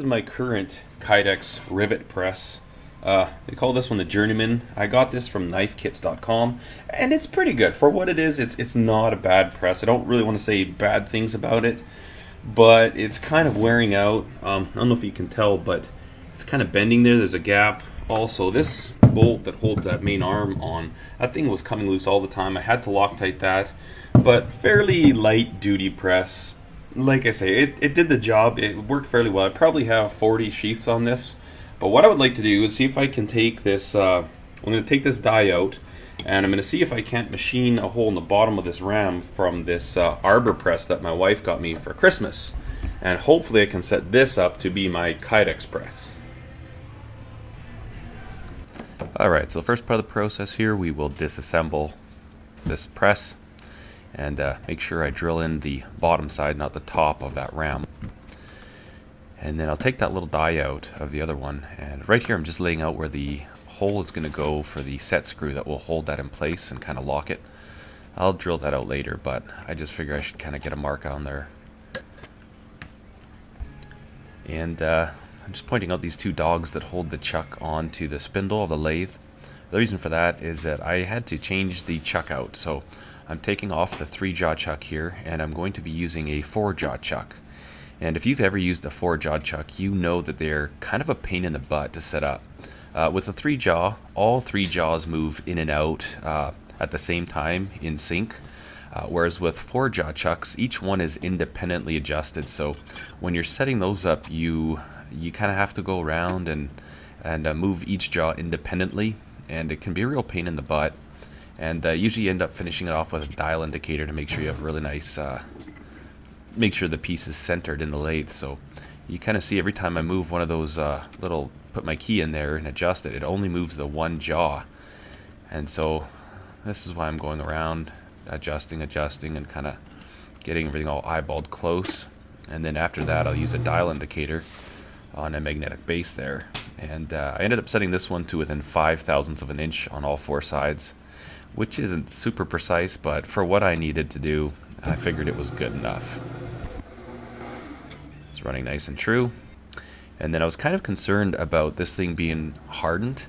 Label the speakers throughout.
Speaker 1: is my current Kydex Rivet Press. They call this one the Journeyman. I got this from knifekits.com, and it's pretty good. For what it is, it's not a bad press. I don't really want to say bad things about it, but it's kind of wearing out. I don't know if you can tell, but it's kind of bending there. There's a gap. Also, this bolt that holds that main arm on, that thing was coming loose all the time. I had to Loctite that, but fairly light duty press. Like I say, it did the job. It worked fairly well. I probably have 40 sheaths on this. But what I would like to do is see if I can take this, I'm going to take this die out, and I'm going to see if I can't machine a hole in the bottom of this ram from this arbor press that my wife got me for Christmas. And hopefully I can set this up to be my Kydex press.
Speaker 2: Alright, so the first part of the process here, we will disassemble this press and make sure I drill in the bottom side, not the top of that ram. And then I'll take that little die out of the other one, and right here I'm just laying out where the hole is going to go for the set screw that will hold that in place and kind of lock it. I'll drill that out later, but I just figure I should kind of get a mark on there. And I'm just pointing out these two dogs that hold the chuck onto the spindle of the lathe. The reason for that is that I had to change the chuck out, so I'm taking off the 3-jaw chuck here, and I'm going to be using a 4-jaw chuck. And if you've ever used a 4-jaw chuck, you know that they're kind of a pain in the butt to set up. With a 3-jaw, all 3 jaws move in and out at the same time in sync. Whereas with 4-jaw chucks, each one is independently adjusted. So when you're setting those up, you kind of have to go around and move each jaw independently, and it can be a real pain in the butt. And usually you end up finishing it off with a dial indicator to make sure you have really nice, make sure the piece is centered in the lathe. So you kind of see every time I move one of those put my key in there and adjust it, it only moves the one jaw. And so this is why I'm going around adjusting, and kind of getting everything all eyeballed close. And then after that, I'll use a dial indicator on a magnetic base there. And I ended up setting this one to within 5/1000ths of an inch on all 4 sides, which isn't super precise, but for what I needed to do, I figured it was good enough. It's running nice and true. And then I was kind of concerned about this thing being hardened,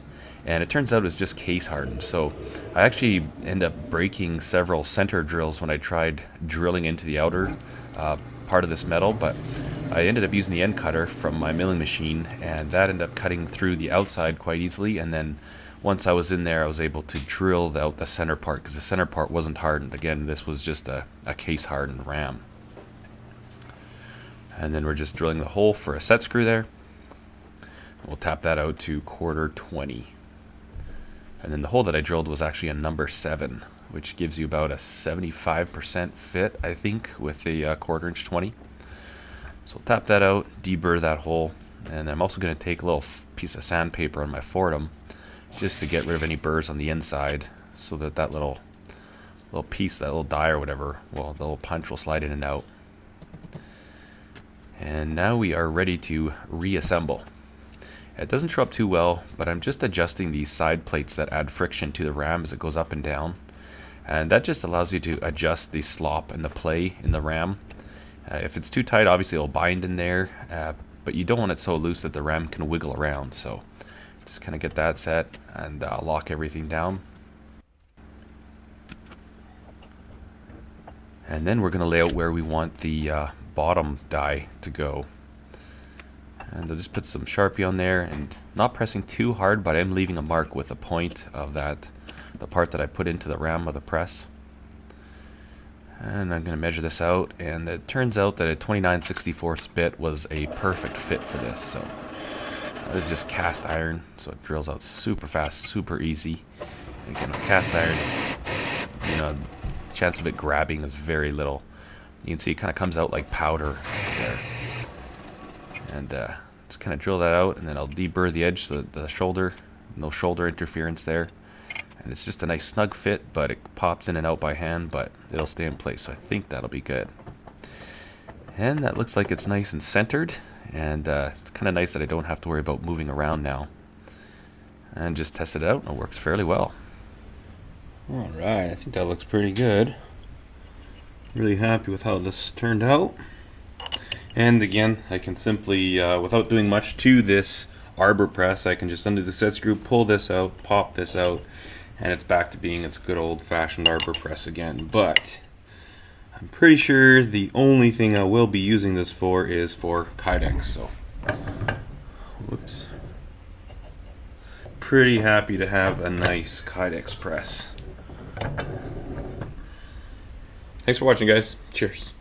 Speaker 2: and it turns out it's just case hardened. So I actually ended up breaking several center drills when I tried drilling into the outer part of this metal, but I ended up using the end cutter from my milling machine, and that ended up cutting through the outside quite easily. And then once I was in there, I was able to drill out the center part, because the center part wasn't hardened. Again, this was just a case hardened ram. And then we're just drilling the hole for a set screw there. We'll tap that out to 1/4 And then the hole that I drilled was actually a number 7, which gives you about a 75% fit, I think, with the 1/4" 20. So we'll tap that out, deburr that hole, and I'm also going to take a little piece of sandpaper on my Fordham just to get rid of any burrs on the inside, so that that little piece, that little die or whatever, well, the little punch will slide in and out. And now we are ready to reassemble. It doesn't show up too well, but I'm just adjusting these side plates that add friction to the ram as it goes up and down. And that just allows you to adjust the slop and the play in the ram. If it's too tight, obviously it'll bind in there, but you don't want it so loose that the ram can wiggle around. So just kind of get that set and lock everything down. And then we're going to lay out where we want the bottom die to go. And I'll just put some Sharpie on there, and not pressing too hard, but I'm leaving a mark with the point of that, the part that I put into the ram of the press. And I'm going to measure this out, and it turns out that a 29/64 bit was a perfect fit for this. So this is just cast iron, so it drills out super fast, super easy. And again, with cast iron, it's, chance of it grabbing is very little. You can see it kind of comes out like powder there. And just kind of drill that out, and then I'll deburr the edge so that the shoulder, no shoulder interference there. And it's just a nice snug fit, but it pops in and out by hand, but it'll stay in place, so I think that'll be good. And that looks like it's nice and centered, and it's kind of nice that I don't have to worry about moving around now. And just test it out, and it works fairly well.
Speaker 1: Alright, I think that looks pretty good. Really happy with how this turned out. And again, I can simply, without doing much to this arbor press, I can just undo the set screw, pull this out, pop this out, and it's back to being its good old-fashioned arbor press again. But I'm pretty sure the only thing I will be using this for is for Kydex. So, whoops. Pretty happy to have a nice Kydex press. Thanks for watching, guys. Cheers.